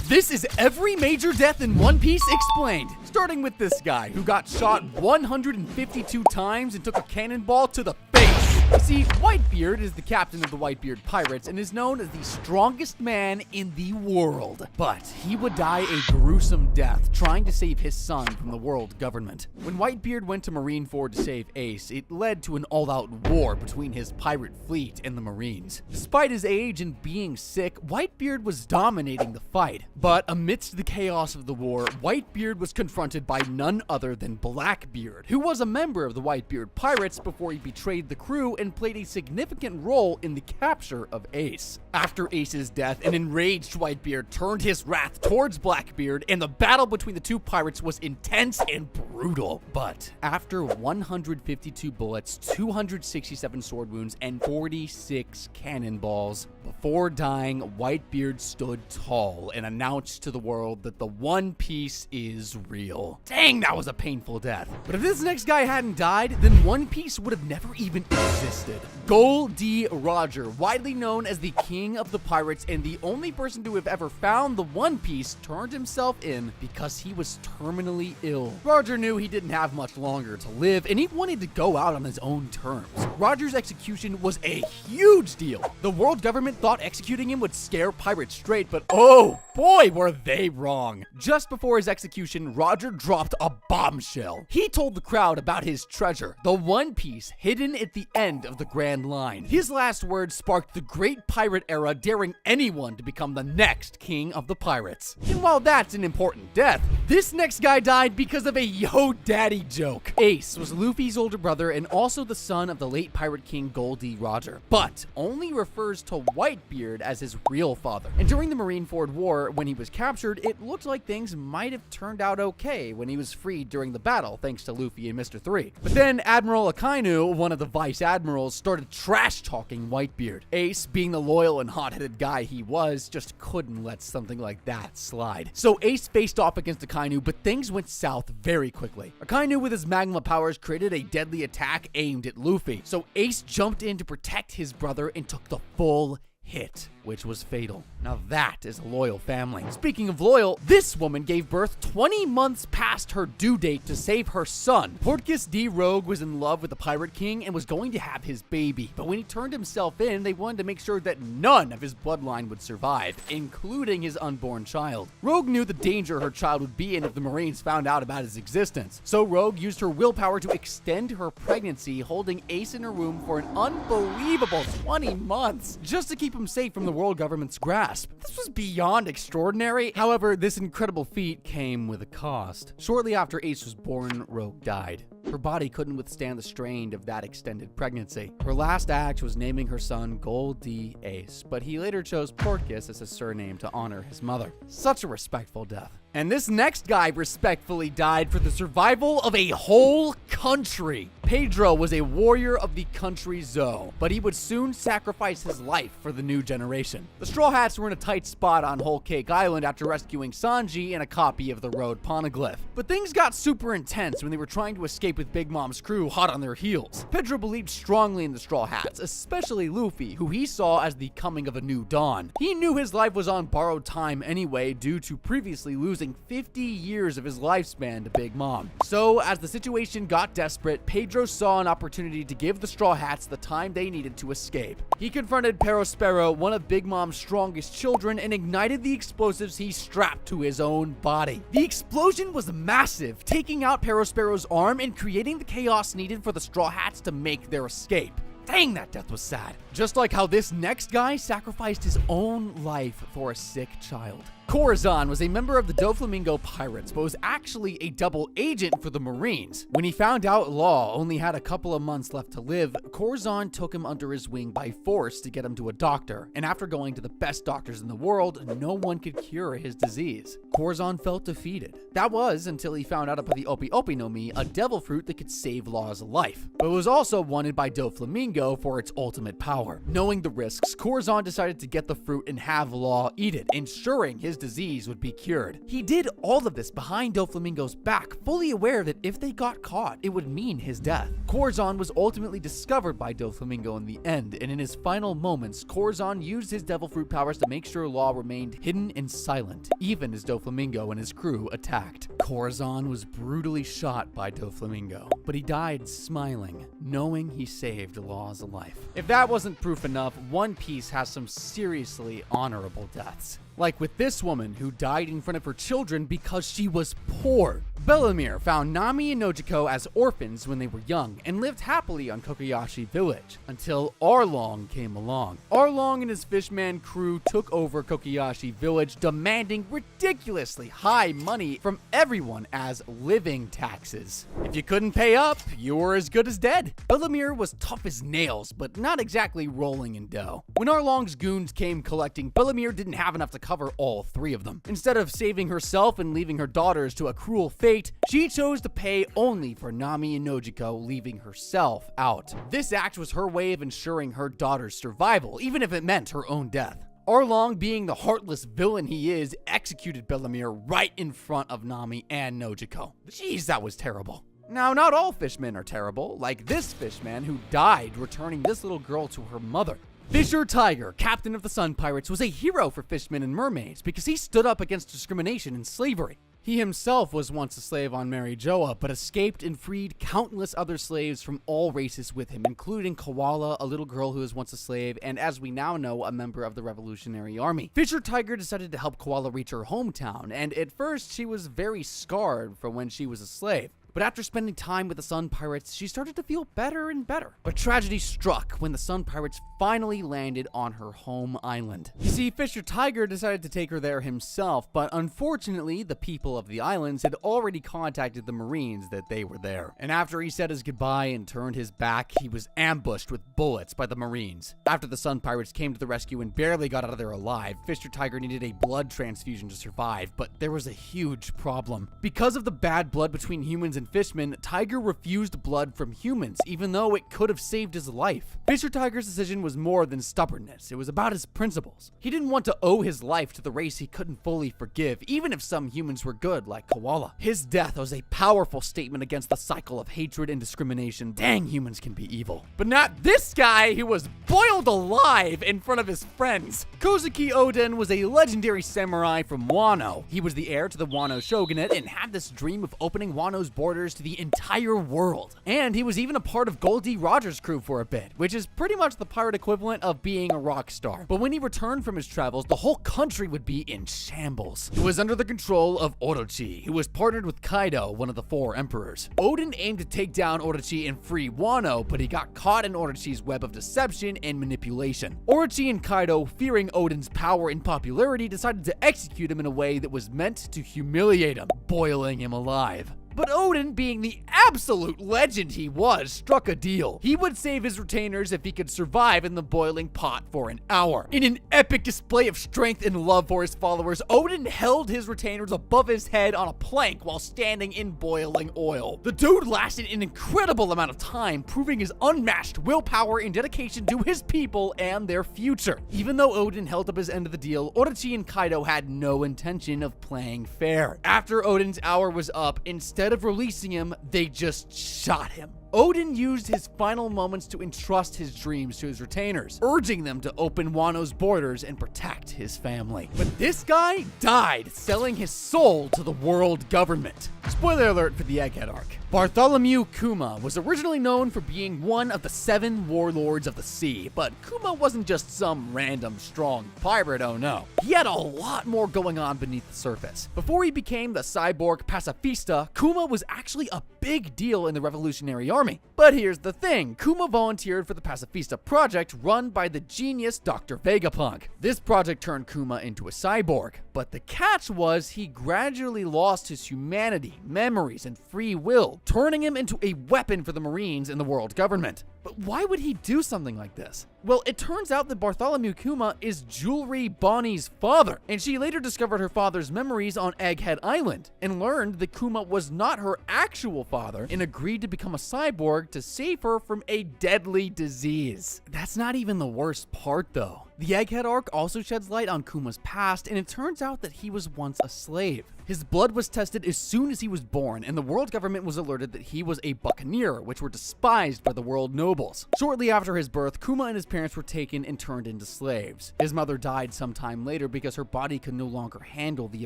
This is every major death in One Piece explained. Starting with this guy who got shot 152 times and took a cannonball to the face. You see, Whitebeard is the captain of the Whitebeard Pirates and is known as the strongest man in the world. But he would die a gruesome death trying to save his son from the world government. When Whitebeard went to Marineford to save Ace, it led to an all-out war between his pirate fleet and the Marines. Despite his age and being sick, Whitebeard was dominating the fight. But amidst the chaos of the war, Whitebeard was confronted by none other than Blackbeard, who was a member of the Whitebeard Pirates before he betrayed the crew and played a significant role in the capture of Ace. After Ace's death, an enraged Whitebeard turned his wrath towards Blackbeard, and the battle between the two pirates was intense and brutal. But after 152 bullets, 267 sword wounds, and 46 cannonballs, before dying, Whitebeard stood tall and announced to the world that the One Piece is real. Dang, that was a painful death. But if this next guy hadn't died, then One Piece would have never even existed. Gol D. Roger, widely known as the King of the Pirates and the only person to have ever found the One Piece, turned himself in because he was terminally ill. Roger knew he didn't have much longer to live, and he wanted to go out on his own terms. Roger's execution was a huge deal. The world government thought executing him would scare pirates straight, but oh boy, were they wrong. Just before his execution, Roger dropped a bombshell. He told the crowd about his treasure, the One Piece hidden at the end of the Grand Line. His last words sparked the Great Pirate Era, daring anyone to become the next king of the pirates. And while that's an important death, this next guy died because of a Yo Daddy joke. Ace was Luffy's older brother and also the son of the late pirate king Gol D. Roger, but only refers to Whitebeard as his real father. And during the Marineford War, when he was captured, it looked like things might have turned out okay when he was freed during the battle, thanks to Luffy and Mr. 3. But then Admiral Akainu, one of the vice admirals, started trash-talking Whitebeard. Ace, being the loyal and hot-headed guy he was, just couldn't let something like that slide. So Ace faced off against Akainu, but things went south very quickly. Akainu, with his magma powers, created a deadly attack aimed at Luffy. So Ace jumped in to protect his brother and took the full hit, which was fatal. Now that is a loyal family. Speaking of loyal, this woman gave birth 20 months past her due date to save her son. Portgas D. Rogue was in love with the Pirate King and was going to have his baby, but when he turned himself in, they wanted to make sure that none of his bloodline would survive, including his unborn child. Rogue knew the danger her child would be in if the Marines found out about his existence, so Rogue used her willpower to extend her pregnancy, holding Ace in her womb for an unbelievable 20 months, just to keep him safe from the world government's grasp. This was beyond extraordinary. However, this incredible feat came with a cost. Shortly after Ace was born, Rogue died. Her body couldn't withstand the strain of that extended pregnancy. Her last act was naming her son Gol D. Ace, but he later chose Portgas as his surname to honor his mother. Such a respectful death. And this next guy respectfully died for the survival of a whole country. Pedro was a warrior of the country Zou, but he would soon sacrifice his life for the new generation. The Straw Hats were in a tight spot on Whole Cake Island after rescuing Sanji and a copy of the Road Poneglyph. But things got super intense when they were trying to escape with Big Mom's crew hot on their heels. Pedro believed strongly in the Straw Hats, especially Luffy, who he saw as the coming of a new dawn. He knew his life was on borrowed time anyway due to previously losing 50 years of his lifespan to Big Mom. So, as the situation got desperate, Pedro saw an opportunity to give the Straw Hats the time they needed to escape. He confronted Perospero, one of Big Mom's strongest children, and ignited the explosives he strapped to his own body. The explosion was massive, taking out Perospero's arm and creating the chaos needed for the Straw Hats to make their escape. Dang, that death was sad. Just like how this next guy sacrificed his own life for a sick child. Corazon was a member of the Doflamingo Pirates, but was actually a double agent for the Marines. When he found out Law only had a couple of months left to live, Corazon took him under his wing by force to get him to a doctor, and after going to the best doctors in the world, no one could cure his disease. Corazon felt defeated. That was until he found out about the Opi Opi no Mi, a devil fruit that could save Law's life, but was also wanted by Doflamingo for its ultimate power. Knowing the risks, Corazon decided to get the fruit and have Law eat it, ensuring his disease would be cured. He did all of this behind Doflamingo's back, fully aware that if they got caught, it would mean his death. Corazon was ultimately discovered by Doflamingo in the end, and in his final moments, Corazon used his devil fruit powers to make sure Law remained hidden and silent, even as Doflamingo and his crew attacked. Corazon was brutally shot by Doflamingo, but he died smiling, knowing he saved Law's life. If that wasn't proof enough, One Piece has some seriously honorable deaths. Like with this woman who died in front of her children because she was poor. Bellemere found Nami and Nojiko as orphans when they were young and lived happily on Kokoyashi Village until Arlong came along. Arlong and his fishman crew took over Kokoyashi Village, demanding ridiculously high money from everyone as living taxes. If you couldn't pay up, you were as good as dead. Bellemere was tough as nails, but not exactly rolling in dough. When Arlong's goons came collecting, Bellemere didn't have enough to cover all three of them. Instead of saving herself and leaving her daughters to a cruel fate, she chose to pay only for Nami and Nojiko, leaving herself out. This act was her way of ensuring her daughter's survival, even if it meant her own death. Arlong, being the heartless villain he is, executed Bellemere right in front of Nami and Nojiko. Jeez, that was terrible. Now, not all fishmen are terrible, like this fishman who died returning this little girl to her mother. Fisher Tiger, captain of the Sun Pirates, was a hero for fishermen and mermaids because he stood up against discrimination and slavery. He himself was once a slave on Mary Joa, but escaped and freed countless other slaves from all races with him, including Koala, a little girl who was once a slave, and as we now know, a member of the Revolutionary Army. Fisher Tiger decided to help Koala reach her hometown, and at first she was very scarred from when she was a slave. But after spending time with the Sun Pirates, she started to feel better and better. But tragedy struck when the Sun Pirates finally landed on her home island. You see, Fisher Tiger decided to take her there himself, but unfortunately, the people of the islands had already contacted the Marines that they were there. And after he said his goodbye and turned his back, he was ambushed with bullets by the Marines. After the Sun Pirates came to the rescue and barely got out of there alive, Fisher Tiger needed a blood transfusion to survive, but there was a huge problem. Because of the bad blood between humans and fishmen, Tiger refused blood from humans, even though it could have saved his life. Fisher Tiger's decision was more than stubbornness, it was about his principles. He didn't want to owe his life to the race he couldn't fully forgive, even if some humans were good, like Koala. His death was a powerful statement against the cycle of hatred and discrimination. Dang, humans can be evil. But not this guy who was boiled alive in front of his friends. Kozuki Oden was a legendary samurai from Wano. He was the heir to the Wano shogunate and had this dream of opening Wano's borders to the entire world. And he was even a part of Gold D. Rogers' crew for a bit, which is pretty much the pirate equivalent of being a rock star. But when he returned from his travels, the whole country would be in shambles. It was under the control of Orochi, who was partnered with Kaido, one of the four emperors. Oden aimed to take down Orochi and free Wano, but he got caught in Orochi's web of deception and manipulation. Orochi and Kaido, fearing Oden's power and popularity, decided to execute him in a way that was meant to humiliate him, boiling him alive. But Oden, being the absolute legend he was, struck a deal. He would save his retainers if he could survive in the boiling pot for an hour. In an epic display of strength and love for his followers, Oden held his retainers above his head on a plank while standing in boiling oil. The dude lasted an incredible amount of time, proving his unmatched willpower and dedication to his people and their future. Even though Oden held up his end of the deal, Orochi and Kaido had no intention of playing fair. After Oden's hour was up, instead of releasing him, they just shot him. Oden used his final moments to entrust his dreams to his retainers, urging them to open Wano's borders and protect his family. But this guy died selling his soul to the world government. Spoiler alert for the Egghead arc. Bartholomew Kuma was originally known for being one of the 7 warlords of the sea, but Kuma wasn't just some random strong pirate, oh no. He had a lot more going on beneath the surface. Before he became the cyborg pacifista, Kuma was actually a big deal in the Revolutionary Army. But here's the thing, Kuma volunteered for the Pacifista Project run by the genius Dr. Vegapunk. This project turned Kuma into a cyborg, but the catch was he gradually lost his humanity, memories, and free will, turning him into a weapon for the Marines and the world government. But why would he do something like this? Well, it turns out that Bartholomew Kuma is Jewelry Bonnie's father, and she later discovered her father's memories on Egghead Island, and learned that Kuma was not her actual father, and agreed to become a cyborg to save her from a deadly disease. That's not even the worst part, though. The Egghead arc also sheds light on Kuma's past, and it turns out that he was once a slave. His blood was tested as soon as he was born, and the world government was alerted that he was a buccaneer, which were despised by the world nobles. Shortly after his birth, Kuma and his parents were taken and turned into slaves. His mother died sometime later because her body could no longer handle the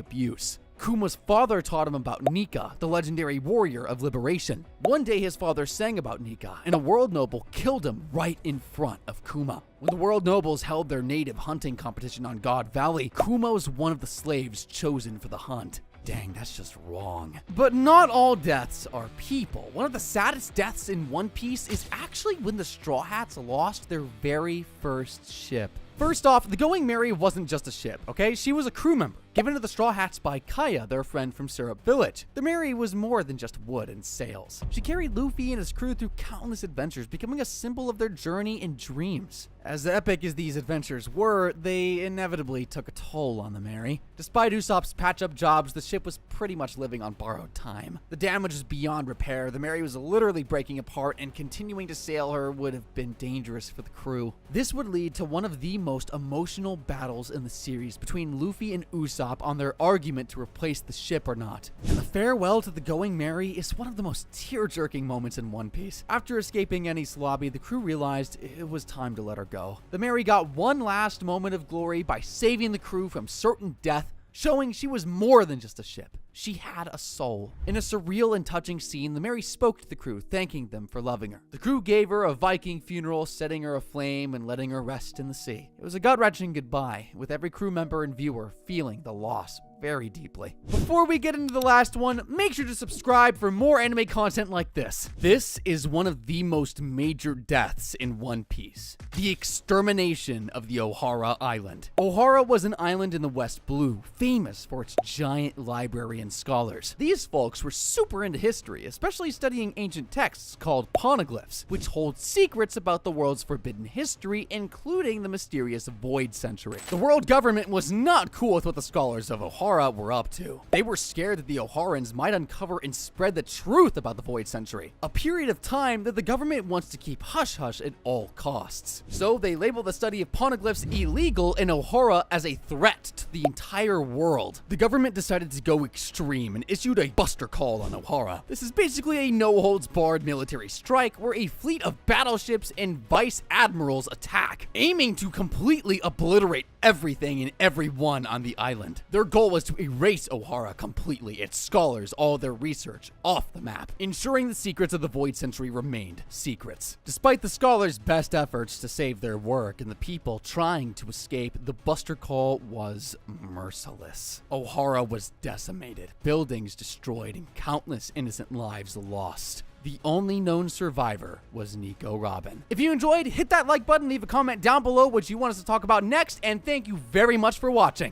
abuse. Kuma's father taught him about Nika, the legendary warrior of liberation. One day his father sang about Nika, and a world noble killed him right in front of Kuma. When the world nobles held their native hunting competition on God Valley, Kuma was one of the slaves chosen for the hunt. Dang, that's just wrong. But not all deaths are people. One of the saddest deaths in One Piece is actually when the Straw Hats lost their very first ship. First off, the Going Merry wasn't just a ship, okay? She was a crew member, given to the Straw Hats by Kaya, their friend from Syrup Village. The Merry was more than just wood and sails. She carried Luffy and his crew through countless adventures, becoming a symbol of their journey and dreams. As epic as these adventures were, they inevitably took a toll on the Merry. Despite Usopp's patch-up jobs, the ship was pretty much living on borrowed time. The damage was beyond repair, the Merry was literally breaking apart, and continuing to sail her would have been dangerous for the crew. This would lead to one of the most emotional battles in the series between Luffy and Usopp on their argument to replace the ship or not. And the farewell to the Going Merry is one of the most tear-jerking moments in One Piece. After escaping Enies Lobby, the crew realized it was time to let her go. The Merry got one last moment of glory by saving the crew from certain death, showing she was more than just a ship. She had a soul. In a surreal and touching scene, the Merry spoke to the crew, thanking them for loving her. The crew gave her a Viking funeral, setting her aflame and letting her rest in the sea. It was a gut-wrenching goodbye, with every crew member and viewer feeling the loss very deeply. Before we get into the last one, make sure to subscribe for more anime content like this. This is one of the most major deaths in One Piece: the extermination of the Ohara Island. Ohara was an island in the West Blue, famous for its giant library and scholars. These folks were super into history, especially studying ancient texts called poneglyphs, which hold secrets about the world's forbidden history, including the mysterious Void Century. The world government was not cool with what the scholars of Ohara were up to. They were scared that the Oharans might uncover and spread the truth about the Void Century, a period of time that the government wants to keep hush-hush at all costs. So they labeled the study of poneglyphs illegal in Ohara as a threat to the entire world. The government decided to go extreme and issued a buster call on Ohara. This is basically a no-holds-barred military strike where a fleet of battleships and vice admirals attack, aiming to completely obliterate everything and everyone on the island. Their goal was to erase Ohara completely, its scholars, all their research, off the map, ensuring the secrets of the Void Century remained secrets. Despite the scholars' best efforts to save their work and the people trying to escape, the buster call was merciless. Ohara was decimated, buildings destroyed, and countless innocent lives lost. The only known survivor was Nico Robin. If you enjoyed, hit that like button, leave a comment down below what you want us to talk about next, and thank you very much for watching.